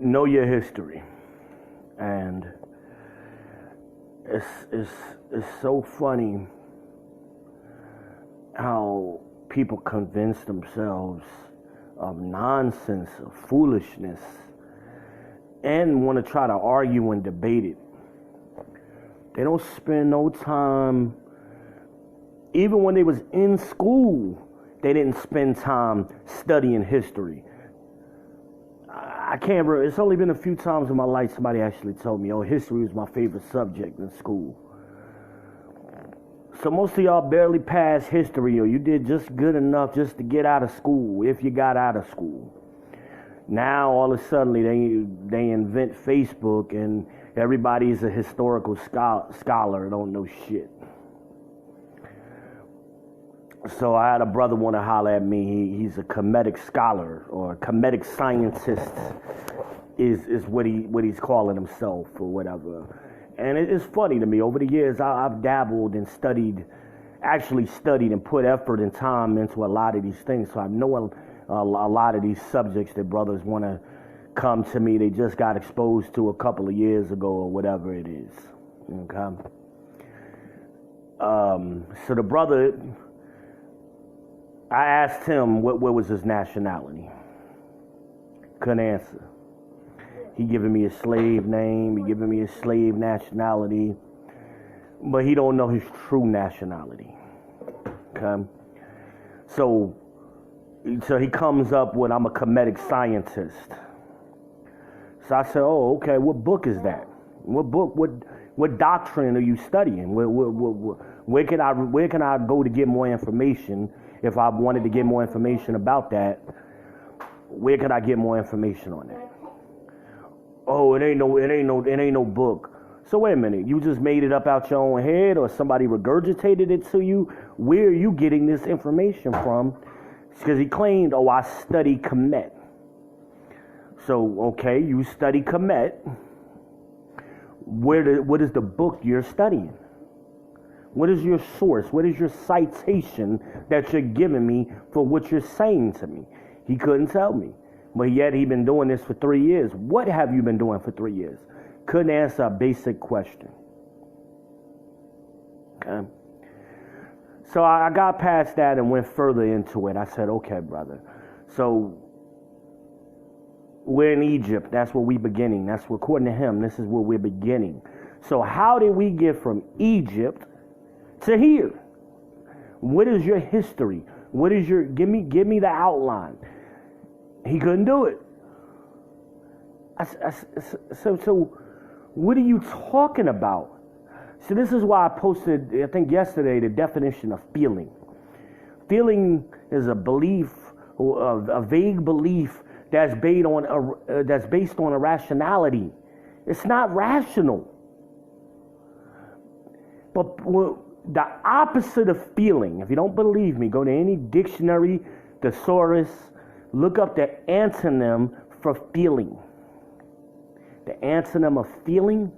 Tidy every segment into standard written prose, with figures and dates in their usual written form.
know your history, and it's it's it's so funny how people convince themselves of nonsense, of foolishness, and want to try to argue and debate it. They don't spend no time, even when they was in school, they didn't spend time studying history. I can't remember, it's only been a few times in my life somebody actually told me, oh, history was my favorite subject in school. So most of y'all barely passed history, or you did just good enough just to get out of school, if you got out of school. Now all of a sudden they invent Facebook and everybody's a historical scholar, don't know shit. So I had a brother want to holler at me. He's a comedic scholar or a comedic scientist is what he's calling himself or whatever. And it's funny to me. Over the years, I've dabbled and actually studied and put effort and time into a lot of these things. So I know a lot of these subjects that brothers want to come to me. They just got exposed to a couple of years ago or whatever it is. Okay. So the brother, I asked him what was his nationality. Couldn't answer. He giving me a slave name. He giving me a slave nationality. But he don't know his true nationality. Okay? So he comes up with, I'm a comedic scientist. So I said, oh, okay, what book is that? What book, what doctrine are you studying? Where can I go to get more information? If I wanted to get more information about that, where can I get more information on that? Oh, it ain't no book. So wait a minute, you just made it up out your own head, or somebody regurgitated it to you? Where are you getting this information from? Because he claimed, oh, I study Kemet. So, okay, you study Kemet. What is the book you're studying? What is your source? What is your citation that you're giving me for what you're saying to me? He couldn't tell me. But yet he's been doing this for 3 years. What have you been doing for 3 years? Couldn't answer a basic question. Okay. So I got past that and went further into it. I said, okay, brother. So we're in Egypt. That's where we're beginning. That's where, according to him, this is where we're beginning. So how did we get from Egypt to here? What is your history? What is your, give me the outline. He couldn't do it. So what are you talking about? So this is why I posted, I think yesterday, the definition of feeling. Feeling is a belief, a vague belief that's based on irrationality. It's not rational. But the opposite of feeling, if you don't believe me, go to any dictionary, thesaurus, look up the antonym for feeling. The antonym of feeling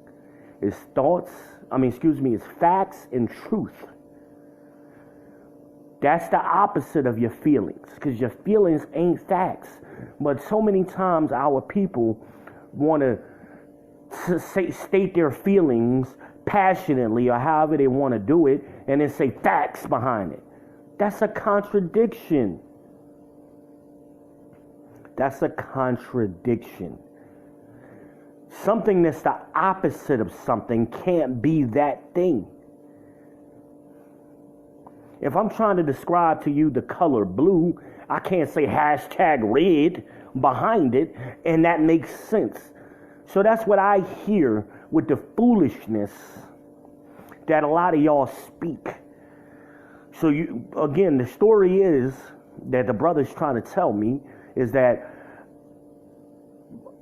is is facts and truth. That's the opposite of your feelings, because your feelings ain't facts. But so many times our people want to state their feelings passionately or however they want to do it, and then say facts behind it. That's a contradiction. That's a contradiction. Something that's the opposite of something can't be that thing. If I'm trying to describe to you the color blue, I can't say hashtag red behind it, and that makes sense. So that's what I hear with the foolishness that a lot of y'all speak. So again, the story is that the brother's trying to tell me is that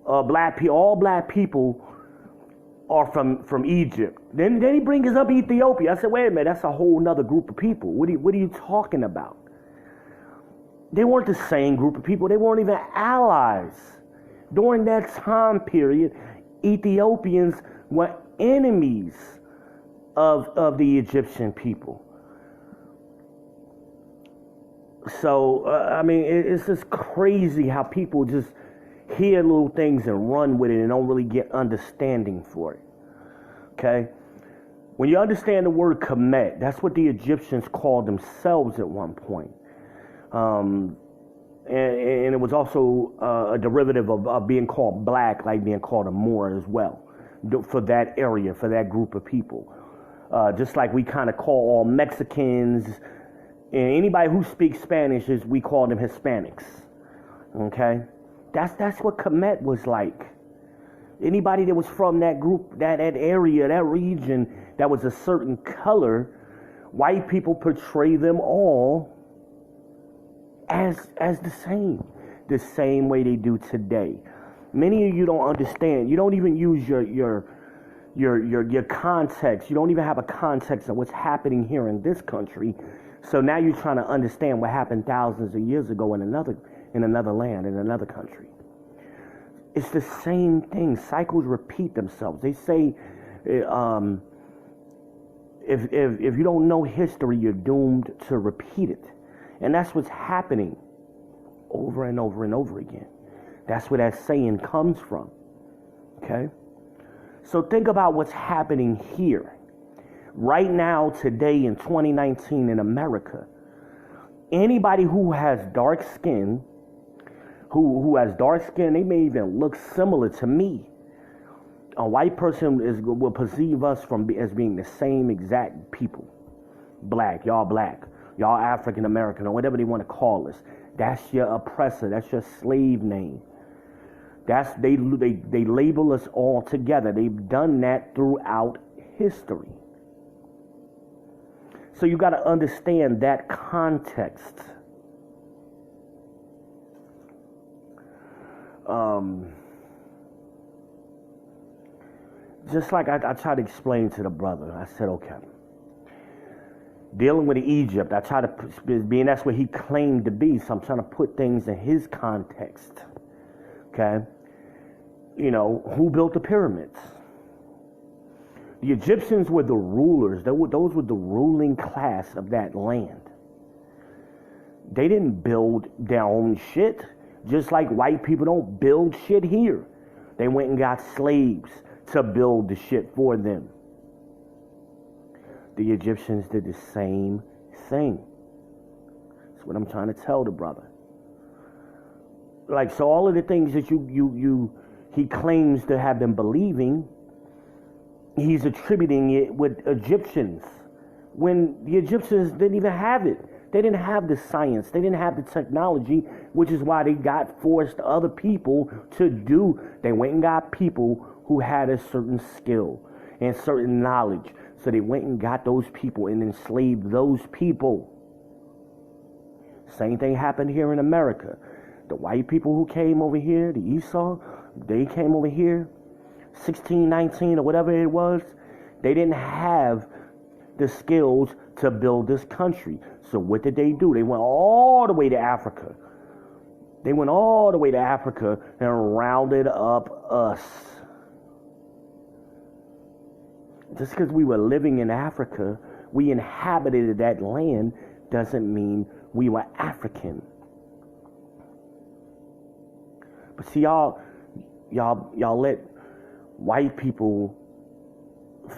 all black people are from Egypt. Then he brings up Ethiopia. I said, wait a minute, that's a whole nother group of people. What are you talking about? They weren't the same group of people. They weren't even allies. During that time period, Ethiopians were enemies of the Egyptian people. So, it's just crazy how people just hear little things and run with it and don't really get understanding for it. Okay? When you understand the word Kemet, that's what the Egyptians called themselves at one point. And it was also a derivative of being called black, like being called a Moor as well, for that area, for that group of people. Just like we kind of call all Mexicans and anybody who speaks Spanish, we call them Hispanics. Okay? That's what Kemet was like. Anybody that was from that group, that area, that region, that was a certain color, white people portray them all as the same way they do today. Many of you don't understand. You don't even use your context. You don't even have a context of what's happening here in this country. So now you're trying to understand what happened thousands of years ago in another land, in another country. It's the same thing. Cycles repeat themselves. They say, if you don't know history, you're doomed to repeat it. And that's what's happening over and over and over again. That's where that saying comes from. Okay? So think about what's happening here. Right now, today in 2019 in America, anybody who has dark skin, who has dark skin, they may even look similar to me. A white person will perceive us as being the same exact people. Black, y'all African American, or whatever they want to call us. That's your oppressor. That's your slave name. They label us all together. They've done that throughout history. So you got to understand that context. Just like I tried to explain to the brother, I said, okay, dealing with Egypt, I try to, being that's where he claimed to be, so I'm trying to put things in his context. Okay? You know, who built the pyramids? The Egyptians were the rulers. Those were the ruling class of that land. They didn't build their own shit, just like white people don't build shit here. They went and got slaves to build the shit for them. The Egyptians did the same thing. That's what I'm trying to tell the brother. Like, so all of the things that he claims to have been believing, he's attributing it with Egyptians, when the Egyptians didn't even have it. They didn't have the science. They didn't have the technology, which is why they got forced other people to do. They went and got people who had a certain skill and certain knowledge. So they went and got those people and enslaved those people. Same thing happened here in America. The white people who came over here, the Esau, they came over here, 1619 or whatever it was. They didn't have the skills to build this country. So what did they do? They went all the way to Africa. They went all the way to Africa and rounded up us. Just because we were living in Africa, we inhabited that land, doesn't mean we were African. But see, y'all let white people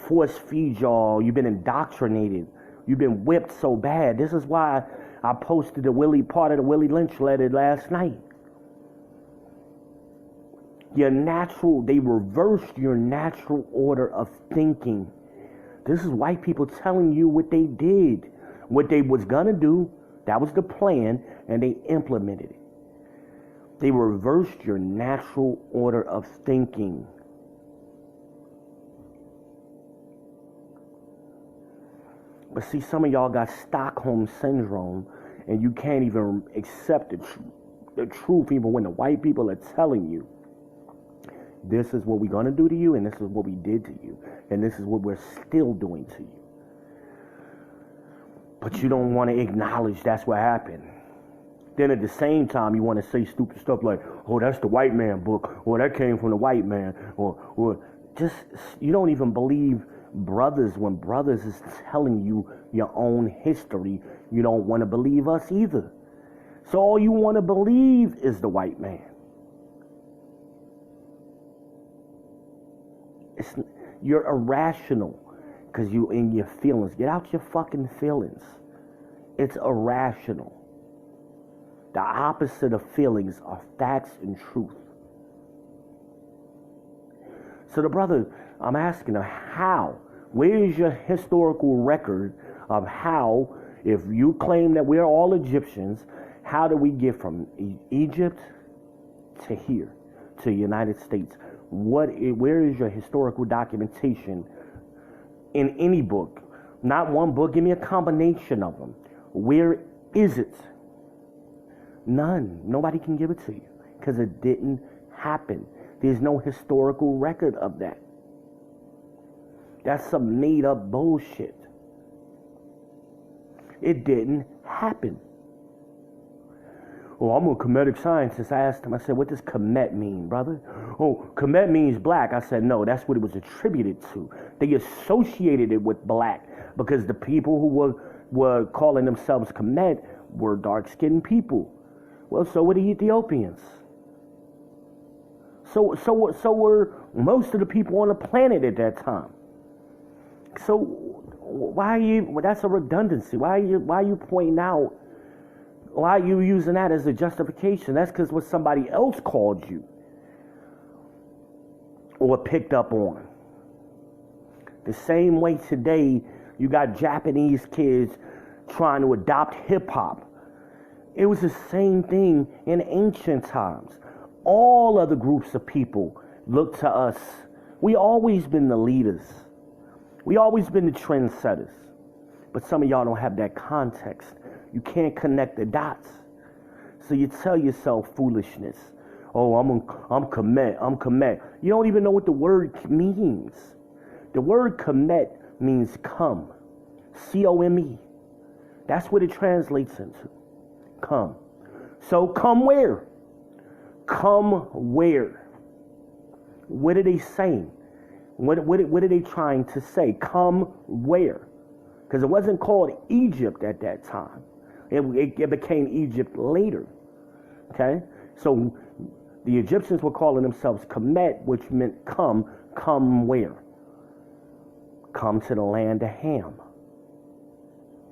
force feed y'all. You've been indoctrinated. You've been whipped so bad. This is why I posted part of the Willie Lynch letter last night. They reversed your natural order of thinking. This is white people telling you what they did. What they was gonna do, that was the plan, and they implemented it. They reversed your natural order of thinking. But see, some of y'all got Stockholm Syndrome, and you can't even accept the truth even when the white people are telling you, this is what we're going to do to you, and this is what we did to you, and this is what we're still doing to you. But you don't want to acknowledge that's what happened. Then at the same time, you want to say stupid stuff like, oh, that's the white man book, or that came from the white man, or just, you don't even believe brothers. When brothers is telling you your own history, you don't want to believe us either. So all you want to believe is the white man. You're irrational because you in your feelings. Get out your fucking feelings. It's irrational. The opposite of feelings are facts and truth. So the brother, I'm asking him, how? Where is your historical record of how, if you claim that we're all Egyptians, how do we get from Egypt to here, to the United States? Where is your historical documentation in any book? Not one book, give me a combination of them. Where is it? None. Nobody can give it to you because it didn't happen. There's no historical record of that. That's some made up bullshit. It didn't happen. Oh, I'm a Kemetic scientist. I asked him, I said, what does Kemet mean, brother? Oh, Kemet means black. I said, no, that's what it was attributed to. They associated it with black because the people who were calling themselves Kemet were dark-skinned people. Well, so were the Ethiopians. So were most of the people on the planet at that time. So why are you? Well, that's a redundancy. Why are you pointing out? Why are you using that as a justification? That's because what somebody else called you or picked up on. The same way today you got Japanese kids trying to adopt hip hop. It was the same thing in ancient times. All other groups of people look to us. We always been the leaders. We always been the trendsetters. But some of y'all don't have that context. You can't connect the dots. So you tell yourself foolishness. Oh, I'm Kemet. You don't even know what the word means. The word Kemet means come. C-O-M-E. That's what it translates into. Come. So come where? Come where? What are they saying? What are they trying to say? Come where? Because it wasn't called Egypt at that time. It became Egypt later. Okay? So the Egyptians were calling themselves Kemet, which meant come. Come where? Come to the land of Ham.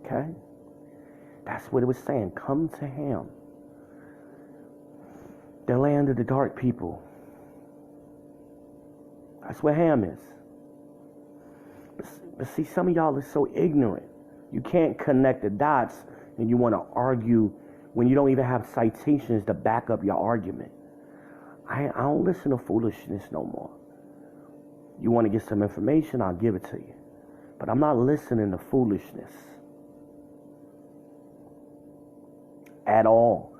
Okay? That's what it was saying. Come to Ham. The land of the dark people. That's where Ham is. But see, some of y'all are so ignorant. You can't connect the dots and you want to argue when you don't even have citations to back up your argument. I don't listen to foolishness no more. You want to get some information, I'll give it to you. But I'm not listening to foolishness. At all.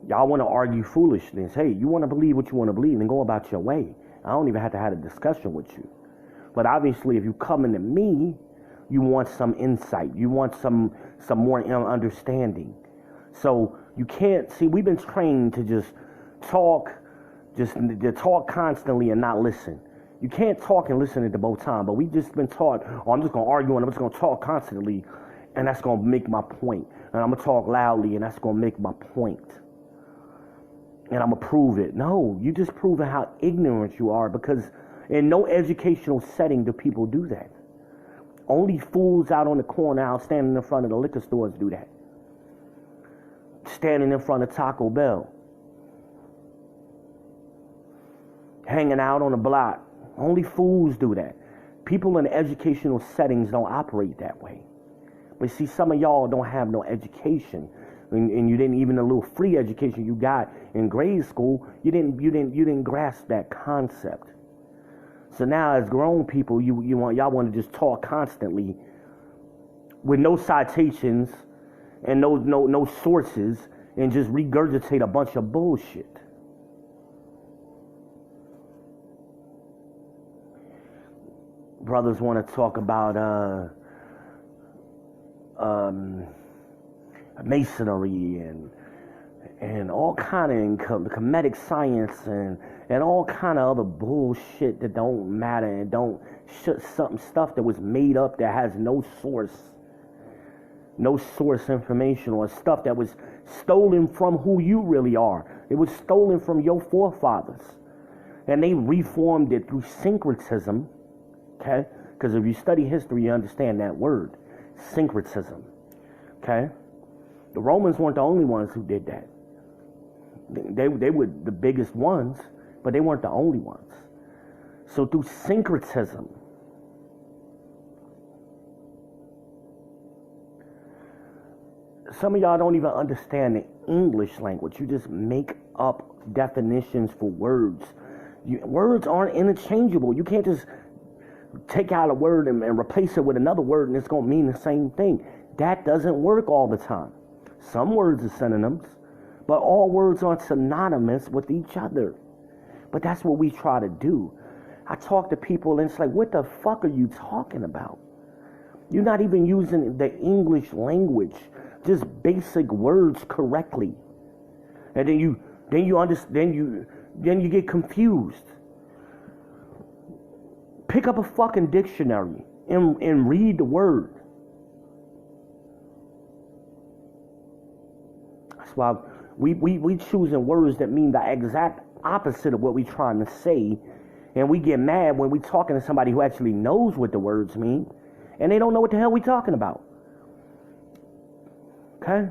Y'all want to argue foolishness. Hey, you want to believe what you want to believe and go about your way. I don't even have to have a discussion with you. But obviously, if you come into me, you want some insight. You want some more understanding. So you can't, see, we've been trained to just talk constantly and not listen. You can't talk and listen at the both time, but we just been taught, oh, I'm just going to argue and I'm just going to talk constantly, and that's going to make my point. And I'm going to talk loudly, and that's going to make my point. And I'm going to prove it. No, you just proving how ignorant you are, because in no educational setting do people do that. Only fools out on the corner out standing in front of the liquor stores do that. Standing in front of Taco Bell. Hanging out on the block. Only fools do that. People in educational settings don't operate that way. But see, some of y'all don't have no education. And you didn't, even a little free education you got in grade school, you didn't grasp that concept. So now as grown people, y'all want to just talk constantly with no citations and no sources, and just regurgitate a bunch of bullshit. Brothers want to talk about masonry and all kind of Kemetic science and all kind of other bullshit that don't matter and don't some stuff that was made up that has no source information, or stuff that was stolen from who you really are. It was stolen from your forefathers. And they reformed it through syncretism, okay? Because if you study history, you understand that word, syncretism, okay? The Romans weren't the only ones who did that. They were the biggest ones, but they weren't the only ones. So through syncretism, some of y'all don't even understand the English language. You just make up definitions for words. Words aren't interchangeable. You can't just take out a word and replace it with another word and it's going to mean the same thing. That doesn't work all the time. Some words are synonyms, but all words aren't synonymous with each other. But that's what we try to do. I talk to people and it's like, what the fuck are you talking about? You're not even using the English language, just basic words correctly. And then you get confused. Pick up a fucking dictionary and read the word. That's why we choosing words that mean the exact opposite of what we're trying to say. And we get mad when we're talking to somebody who actually knows what the words mean. And they don't know what the hell we're talking about. Okay?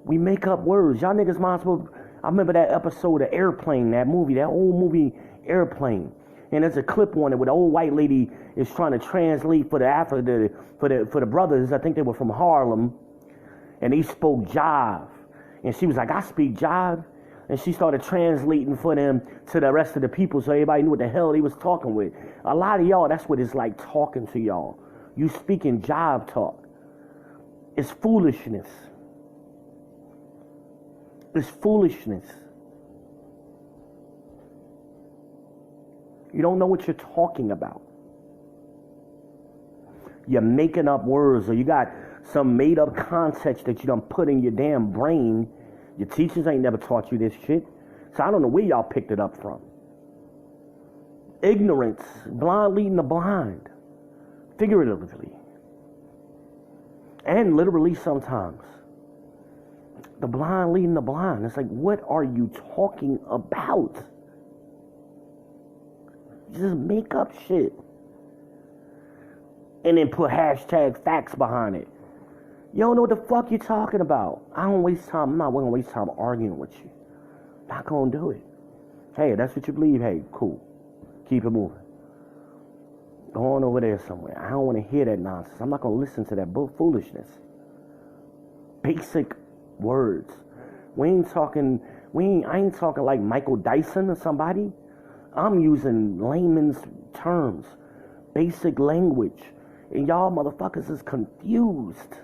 We make up words. Y'all niggas might as well. I remember that episode of Airplane, that old movie Airplane. And there's a clip on it where the old white lady is trying to translate for the brothers. I think they were from Harlem. And they spoke jive. And she was like, I speak jive. And she started translating for them to the rest of the people so everybody knew what the hell they was talking with. A lot of y'all, that's what it's like talking to y'all. You speaking jive talk. It's foolishness. It's foolishness. You don't know what you're talking about. You're making up words, or you got some made up context that you done put in your damn brain. Your teachers ain't never taught you this shit. So I don't know where y'all picked it up from. Ignorance, blind leading the blind. Figuratively. And literally sometimes. The blind leading the blind. It's like, what are you talking about? Just make up shit. And then put hashtag facts behind it. You don't know what the fuck you're talking about. I don't waste time. I'm not going to waste time arguing with you. Not going to do it. Hey, that's what you believe. Hey, cool. Keep it moving. Go on over there somewhere. I don't want to hear that nonsense. I'm not going to listen to that foolishness. Basic words. I ain't talking like Michael Dyson or somebody. I'm using layman's terms. Basic language. And y'all motherfuckers is confused.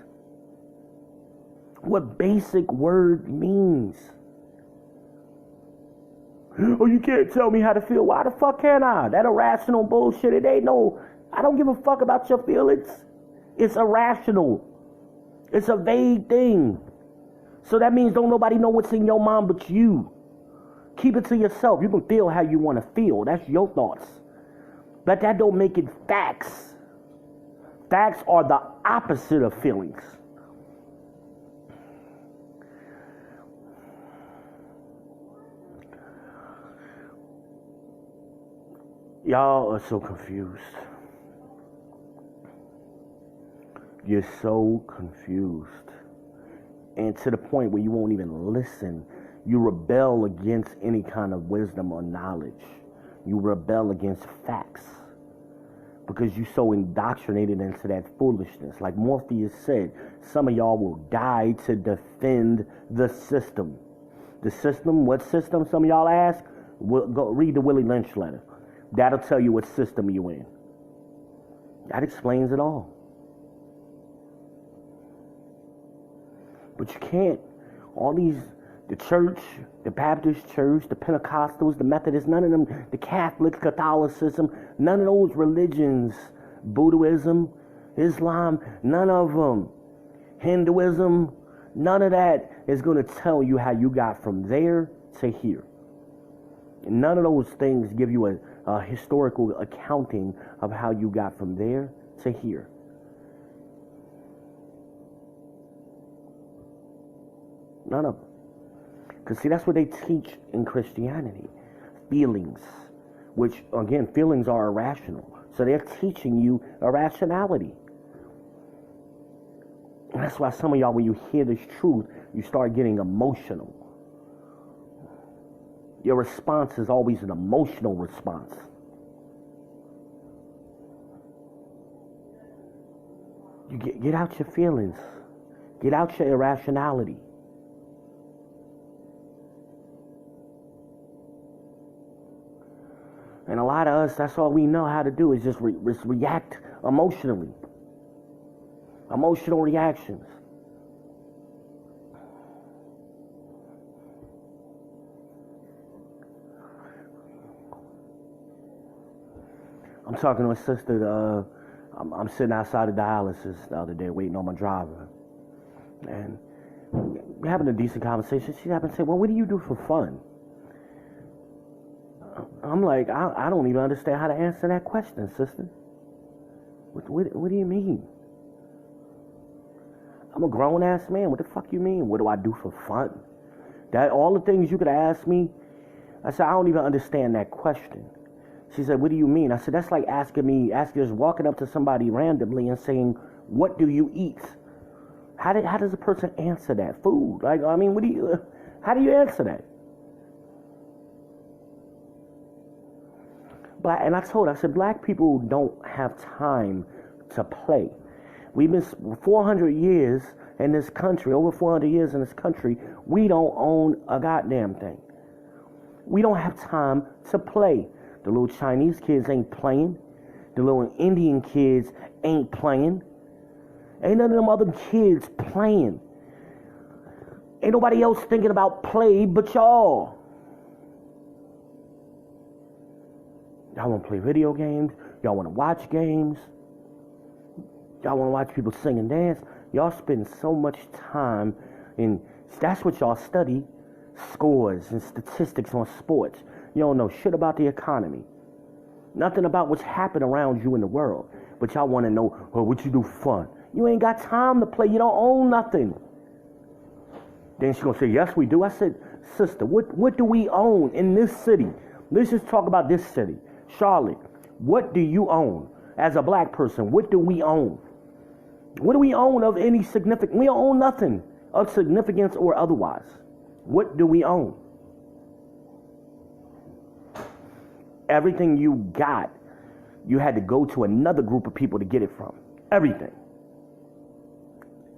What basic word means. Oh, you can't tell me how to feel. Why the fuck can I? That irrational bullshit. It ain't no. I don't give a fuck about your feelings. It's irrational. It's a vague thing. So that means don't nobody know what's in your mind but you. Keep it to yourself. You can feel how you want to feel. That's your thoughts. But that don't make it facts. Facts are the opposite of feelings. Y'all are so confused. You're so confused. And to the point where you won't even listen. You rebel against any kind of wisdom or knowledge. You rebel against facts. Because you're so indoctrinated into that foolishness. Like Morpheus said, some of y'all will die to defend the system. The system? What system? Some of y'all ask? Go read the Willie Lynch letter. That'll tell you what system you're in. That explains it all. But you can't. All these, the church, the Baptist church, the Pentecostals, the Methodists, none of them, the Catholics, Catholicism, none of those religions, Buddhism, Islam, none of them, Hinduism, none of that is going to tell you how you got from there to here. And none of those things give you a historical accounting of how you got from there to here. None of them. Because see, that's what they teach in Christianity. feelings, which, again, feelings are irrational. So they're teaching you irrationality. And that's why some of y'all, when you hear this truth, you start getting emotional. Your response is always an emotional response. You get out your feelings. Get out your irrationality. And a lot of us, that's all we know how to do is just react emotionally. Emotional reactions. I'm talking to a sister. I'm sitting outside of dialysis the other day waiting on my driver. And we're having a decent conversation. She happened to say, well, what do you do for fun? I'm like, I don't even understand how to answer that question, sister. What do you mean? I'm a grown-ass man. What the fuck you mean? What do I do for fun? That all the things you could ask me, I said, I don't even understand that question. She said, what do you mean? I said, that's like asking just walking up to somebody randomly and saying, what do you eat? How does a person answer that? Food. Like, I mean, how do you answer that? And I told her, I said, black people don't have time to play. We've been 400 years in this country, over 400 years in this country, we don't own a goddamn thing. We don't have time to play. The little Chinese kids ain't playing. The little Indian kids ain't playing. Ain't none of them other kids playing. Ain't nobody else thinking about play but y'all. Y'all want to play video games. Y'all want to watch games. Y'all want to watch people sing and dance. Y'all spend so much time in, that's what y'all study, scores and statistics on sports. You don't know shit about the economy. Nothing about what's happening around you in the world. But y'all want to know, well, what you do for fun. You ain't got time to play. You don't own nothing. Then she's going to say, yes, we do. I said, sister, what do we own in this city? Let's just talk about this city. Charlotte, what do you own? As a black person, what do we own? What do we own of any significance? We don't own nothing of significance or otherwise. What do we own? Everything you got, you had to go to another group of people to get it from. Everything.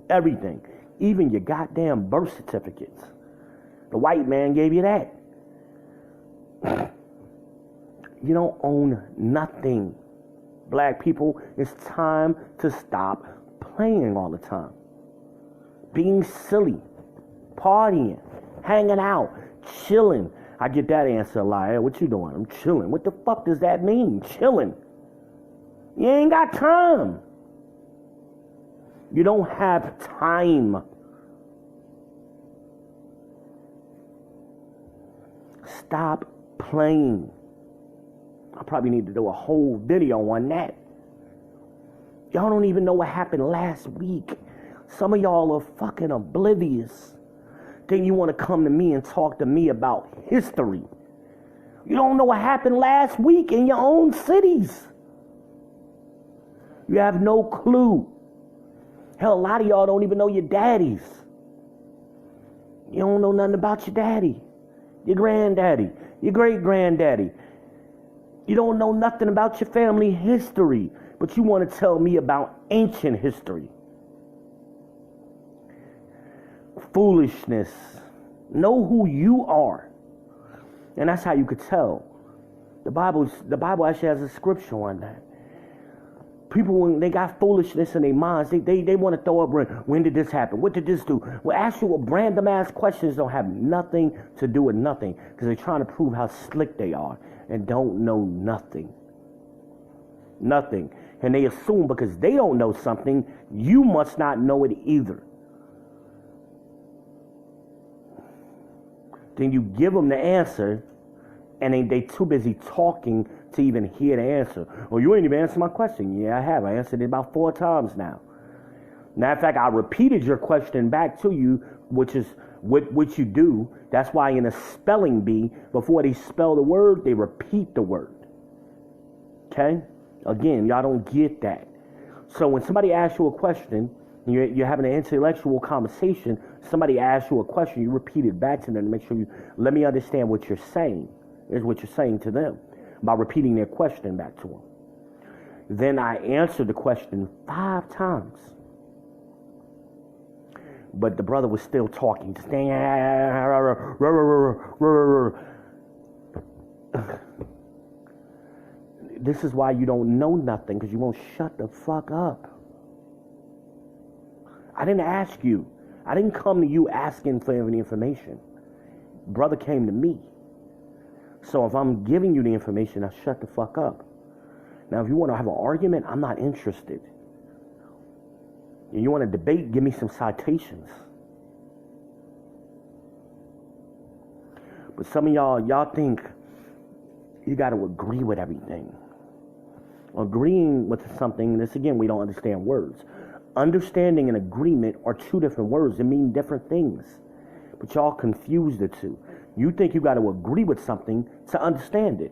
Everything. Even your goddamn birth certificates. The white man gave you that. You don't own nothing. Black people, it's time to stop playing all the time. Being silly. Partying. Hanging out. Chilling. I get that answer a lot. Hey, what you doing? I'm chilling. What the fuck does that mean? Chilling. You ain't got time. You don't have time. Stop playing. I probably need to do a whole video on that. Y'all don't even know what happened last week. Some of y'all are fucking oblivious. Then you want to come to me and talk to me about history. You don't know what happened last week in your own cities. You have no clue. Hell, a lot of y'all don't even know your daddies. You don't know nothing about your daddy, your granddaddy, your great-granddaddy. You don't know nothing about your family history, but you want to tell me about ancient history. Foolishness. Know who you are. And that's how you could tell. The Bible actually has a scripture on that. People, when they got foolishness in their minds, they want to throw up, when did this happen? What did this do? Well, actual random ass questions don't have nothing to do with nothing, because they're trying to prove how slick they are and don't know nothing. Nothing. And they assume because they don't know something, you must not know it either. Then you give them the answer, and they too busy talking to even hear the answer. Oh, you ain't even answered my question. Yeah, I have. I answered it about 4 times now. Matter of fact, I repeated your question back to you, which is what you do. That's why in a spelling bee, before they spell the word, they repeat the word. Okay? Again, y'all don't get that. So when somebody asks you a question, you're having an intellectual conversation, somebody asks you a question, you repeat it back to them to make sure let me understand what you're saying, is what you're saying to them, by repeating their question back to them. Then I answered the question 5 times. But the brother was still talking. This is why you don't know nothing, because you won't shut the fuck up. I didn't ask you. I didn't come to you asking for any information. Brother came to me. So if I'm giving you the information, I shut the fuck up. Now, if you want to have an argument, I'm not interested. You want to debate, give me some citations. But some of y'all think you got to agree with everything. Agreeing with something, this again, we don't understand words. Understanding and agreement are 2 different words. They mean different things. But y'all confuse the 2. You think you got to agree with something to understand it.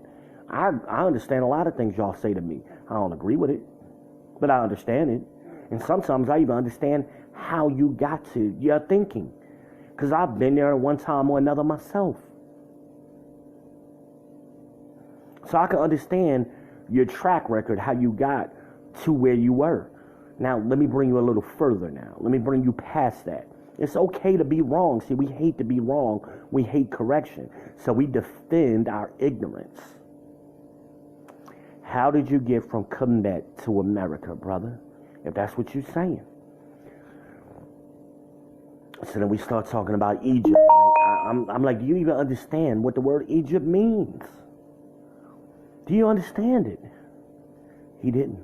I understand a lot of things y'all say to me. I don't agree with it, but I understand it. And sometimes I even understand how you got to your thinking. Because I've been there at one time or another myself. So I can understand your track record, how you got to where you were. Now, let me bring you a little further now. Let me bring you past that. It's okay to be wrong. See, we hate to be wrong. We hate correction. So we defend our ignorance. How did you get from Kemet to America, brother? If that's what you're saying. So then we start talking about Egypt. I'm like, do you even understand what the word Egypt means? Do you understand it? He didn't.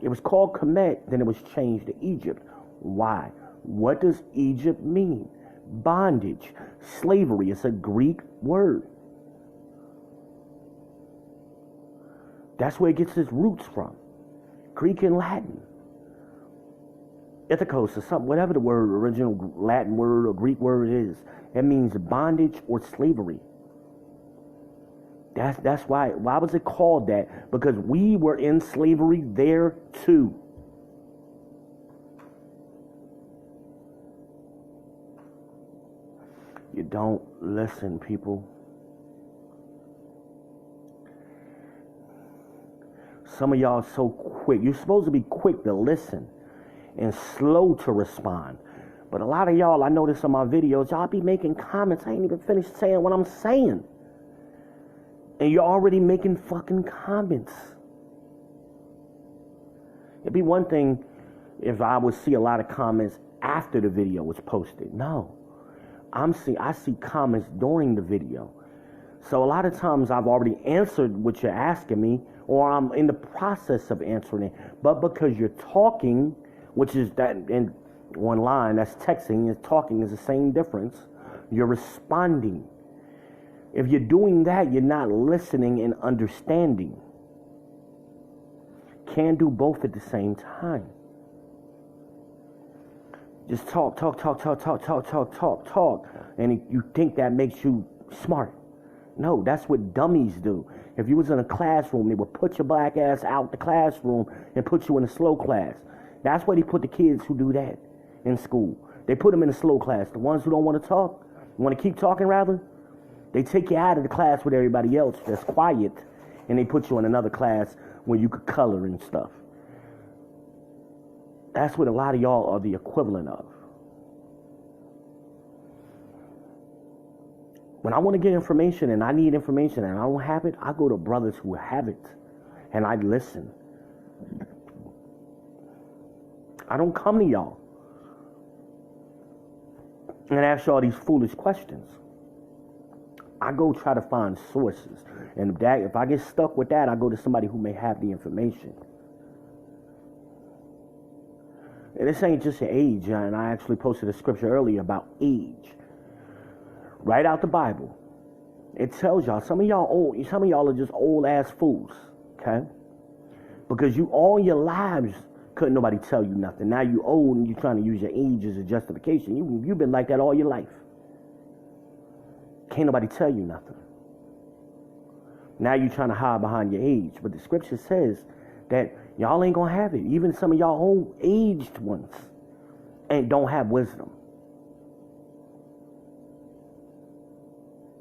It was called Kemet, then it was changed to Egypt. Why? What does Egypt mean? Bondage, slavery. It's a Greek word. That's where it gets its roots from. Greek and Latin. Ithakos or something, whatever the word, original Latin word or Greek word is. It means bondage or slavery. That's why was it called that? Because we were in slavery there too. You don't listen, people. Some of y'all are so quick. You're supposed to be quick to listen and slow to respond. But a lot of y'all, I notice on my videos, y'all be making comments. I ain't even finished saying what I'm saying. And you're already making fucking comments. It'd be one thing if I would see a lot of comments after the video was posted. No. I see comments during the video. So a lot of times I've already answered what you're asking me, or I'm in the process of answering it. But because you're talking, which is that in one line, that's texting, and talking is the same difference. You're responding. If you're doing that, you're not listening and understanding. Can't do both at the same time. Just talk. And you think that makes you smart. No, that's what dummies do. If you was in a classroom, they would put your black ass out the classroom and put you in a slow class. That's why they put the kids who do that in school. They put them in a slow class. The ones who don't want to talk, want to keep talking rather, they take you out of the class with everybody else that's quiet, and they put you in another class where you could color and stuff. That's what a lot of y'all are the equivalent of. When I want to get information and I need information and I don't have it, I go to brothers who have it and I listen. I don't come to y'all and ask y'all these foolish questions. I go try to find sources. And if I get stuck with that, I go to somebody who may have the information. And this ain't just an age, and I actually posted a scripture earlier about age. Right out the Bible. It tells y'all, some of y'all are just old ass fools, okay? Because you all your lives Couldn't nobody tell you nothing. Now you old and you're trying to use your age as a justification. You've been like that all your life. Can't nobody tell you nothing. Now you're trying to hide behind your age. But the scripture says that y'all ain't going to have it. Even some of y'all old aged ones and don't have wisdom.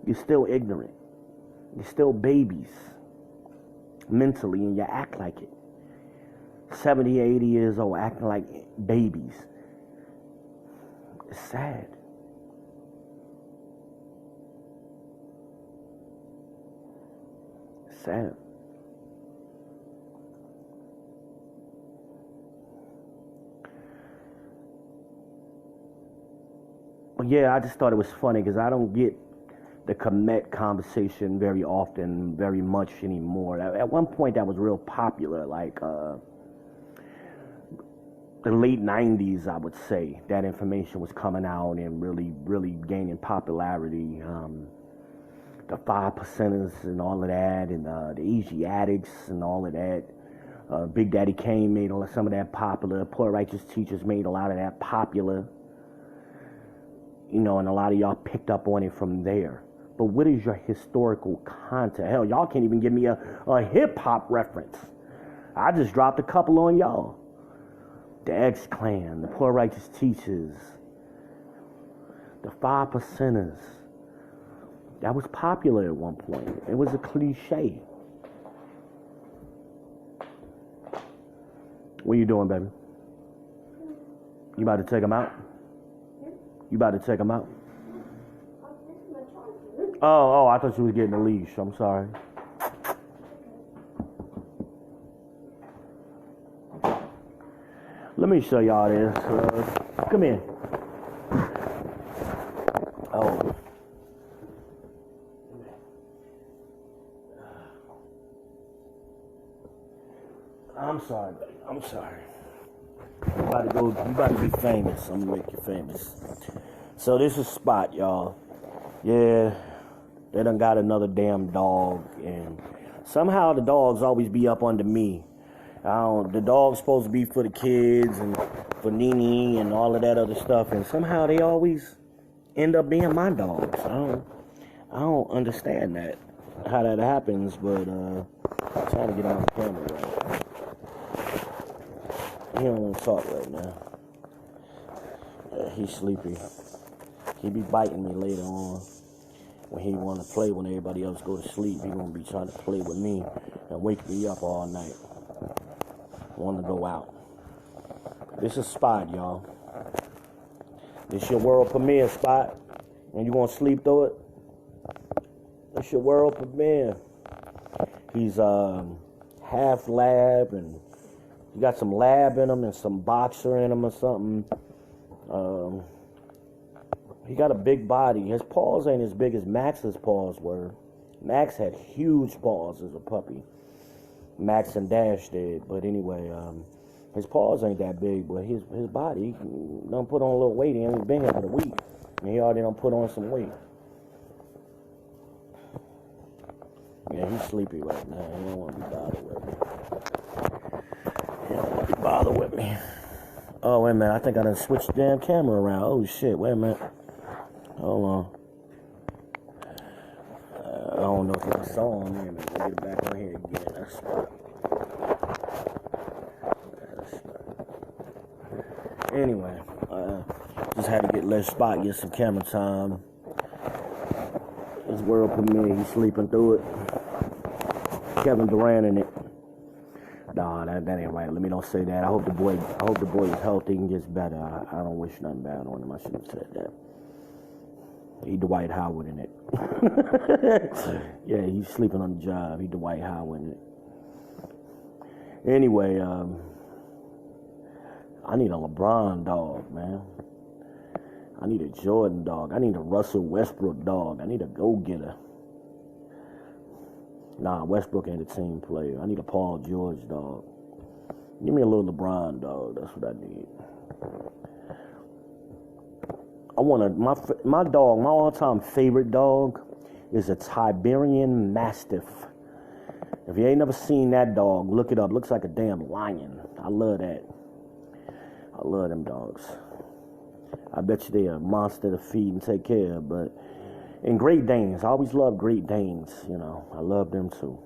You're still ignorant. You're still babies mentally, and you act like it. 70, 80 years old, acting like babies. It's sad. It's sad. But yeah, I just thought it was funny because I don't get the Kemet conversation very often, very much anymore. At one point, that was real popular, like the late 90s, I would say. That information was coming out and really, really gaining popularity. The 5%ers and all of that, and the Asiatics and all of that. Big Daddy Kane made some of that popular. Poor Righteous Teachers made a lot of that popular. You know, and a lot of y'all picked up on it from there. But what is your historical content? Hell, y'all can't even give me a hip-hop reference. I just dropped a couple on y'all. The X-Clan, the Poor Righteous Teachers, the 5%ers. That was popular at one point. It was a cliche. What you doing, baby? You about to take them out? You about to take them out? Oh, I thought you was getting a leash. I'm sorry. Let me show y'all this. Come in. Oh. I'm sorry, buddy. I'm sorry. You about to be famous. I'm gonna make you famous. So this is Spot, y'all. Yeah, they done got another damn dog, and somehow the dogs always be up under me. The dog's supposed to be for the kids and for Nene and all of that other stuff, and somehow they always end up being my dogs. I don't understand that, how that happens, but I'm trying to get on the camera right. He don't want to talk right now. He's sleepy. He be biting me later on when he want to play. When everybody else go to sleep, he gonna be trying to play with me and wake me up all night. Want to go out. This is Spot, y'all. This your world premiere, Spot, and you gonna sleep through it. This your world premiere. He's half lab, and he got some lab in him and some boxer in him or something. He got a big body. His paws ain't as big as Max's paws were. Max had huge paws as a puppy. Max and Dash did. But anyway, his paws ain't that big, but his body, he done put on a little weight. He ain't been here for a week. And he already done put on some weight. Yeah, he's sleepy right now. He don't want to be bothered with me. He don't want to be bothered with me. Oh, wait a minute. I think I done switched the damn camera around. Oh, shit. Wait a minute. Hold on. I don't know if y'all saw him here. Let me get it back on here again. That's Spot. Anyway, just had to get less Spot, get some camera time. His world premiere, he's sleeping through it. Kevin Durant in it. Nah, that ain't right. Let me don't say that. I hope the boy is healthy and gets better. I don't wish nothing bad on him. I shouldn't have said that. He Dwight Howard in it. Yeah, he's sleeping on the job. He Dwight Howard in it. Anyway, I need a LeBron dog, man. I need a Jordan dog. I need a Russell Westbrook dog. I need a go-getter. Nah, Westbrook ain't a team player. I need a Paul George dog. Give me a little LeBron dog. That's what I need. I want my dog, my all-time favorite dog is a Siberian Mastiff. If you ain't never seen that dog, look it up. Looks like a damn lion. I love that. I love them dogs. I bet you they're a monster to feed and take care of, but and Great Danes, I always loved Great Danes, you know. I love them too.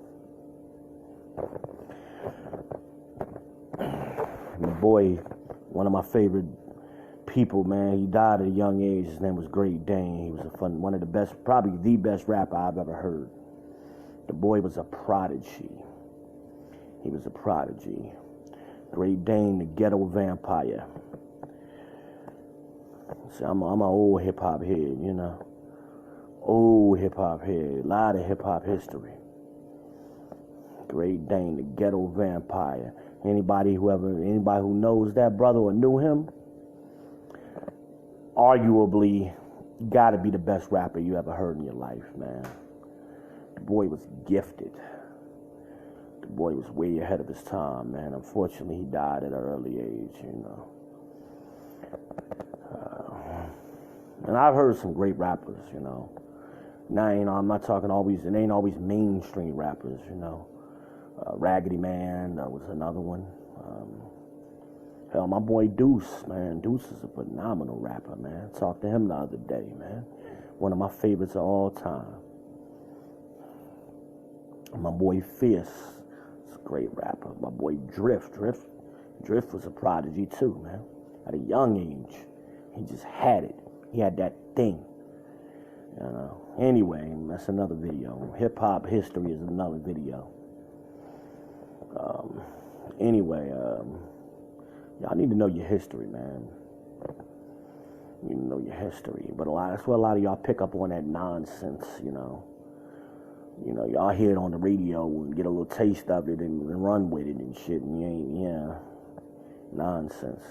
My boy, one of my favorite people, man, he died at a young age. His name was Great Dane. He was one of the best, probably the best rapper I've ever heard. The boy was a prodigy. He was a prodigy. Great Dane, the ghetto vampire. See, I'm an old hip-hop head, you know. Old hip-hop head. A lot of hip-hop history. Great Dane, the ghetto vampire. Anybody who knows that brother or knew him, arguably got to be the best rapper you ever heard in your life, man. The boy was gifted. The boy was way ahead of his time, man. Unfortunately, he died at an early age, you know. And I've heard some great rappers, you know. Now, I'm not talking always, it ain't always mainstream rappers, you know. Raggedy Man, that was another one. Hell, my boy Deuce, man. Deuce is a phenomenal rapper, man. Talked to him the other day, man. One of my favorites of all time. My boy Fierce is a great rapper. My boy Drift was a prodigy too, man. At a young age, he just had it. He had that thing. You know. Anyway, that's another video. Hip hop history is another video. Y'all need to know your history, man. You need to know your history. But that's where a lot of y'all pick up on that nonsense, you know. You know, y'all hear it on the radio and get a little taste of it and run with it and shit. And you ain't, nonsense.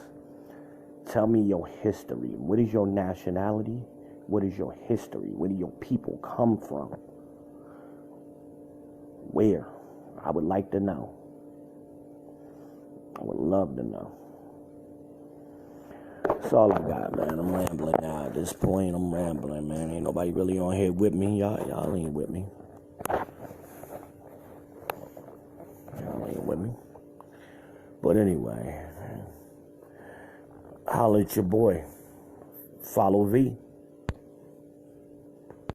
Tell me your history. What is your nationality? What is your history? Where do your people come from? Where? I would like to know. I would love to know. That's all I got, man. I'm rambling now. At this point, I'm rambling, man. Ain't nobody really on here with me. Y'all ain't with me. Y'all ain't with me. But anyway, holla at your boy. Follow V.